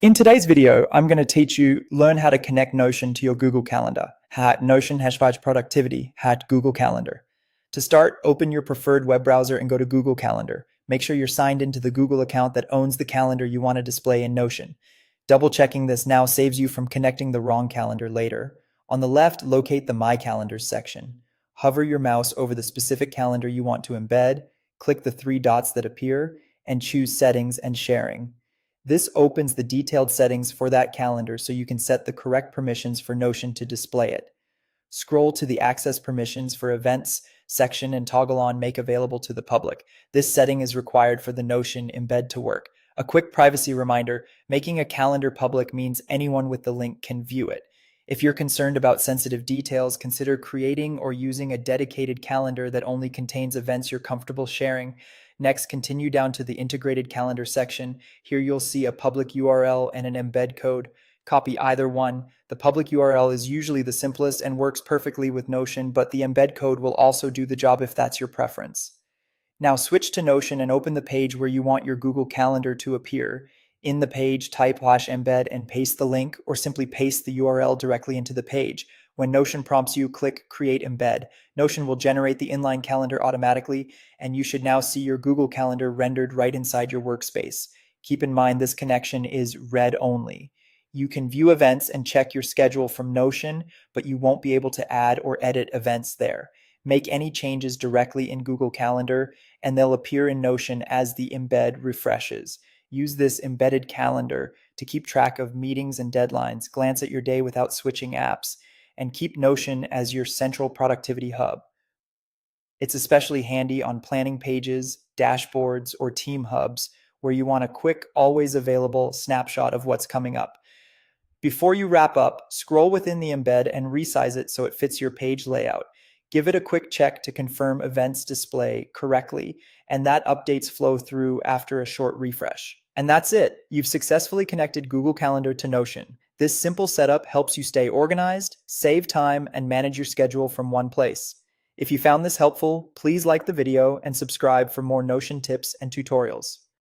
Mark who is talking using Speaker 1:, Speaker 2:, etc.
Speaker 1: In today's video, I'm going to teach you learn how to connect Notion to your Google Calendar. Hat Notion hashtag productivity, hat Google Calendar. To start, open your preferred web browser and go to Google Calendar. Make sure you're signed into the Google account that owns the calendar you want to display in Notion. Double checking this now saves you from connecting the wrong calendar later. On the left, locate the My Calendars section. Hover your mouse over the specific calendar you want to embed, click the three dots that appear, and choose Settings and Sharing. This opens the detailed settings for that calendar so you can set the correct permissions for Notion to display it. Scroll to the Access Permissions for Events section and toggle on Make Available to the Public. This setting is required for the Notion embed to work. A quick privacy reminder, making a calendar public means anyone with the link can view it. If you're concerned about sensitive details, consider creating or using a dedicated calendar that only contains events you're comfortable sharing. Next, continue down to the Integrated Calendar section. Here you'll see a public URL and an embed code. Copy either one. The public URL is usually the simplest and works perfectly with Notion, but the embed code will also do the job if that's your preference. Now switch to Notion and open the page where you want your Google Calendar to appear. In the page, type /embed and paste the link, or simply paste the URL directly into the page. When Notion prompts you, click Create Embed. Notion will generate the inline calendar automatically, and you should now see your Google Calendar rendered right inside your workspace. Keep in mind this connection is read only. You can view events and check your schedule from Notion, but you won't be able to add or edit events there. Make any changes directly in Google Calendar, and they'll appear in Notion as the embed refreshes. Use this embedded calendar to keep track of meetings and deadlines, glance at your day without switching apps, and keep Notion as your central productivity hub. It's especially handy on planning pages, dashboards, or team hubs where you want a quick, always available snapshot of what's coming up. Before you wrap up, scroll within the embed and resize it so it fits your page layout. Give it a quick check to confirm events display correctly, and that updates flow through after a short refresh. And that's it. You've successfully connected Google Calendar to Notion. This simple setup helps you stay organized, save time, and manage your schedule from one place. If you found this helpful, please like the video and subscribe for more Notion tips and tutorials.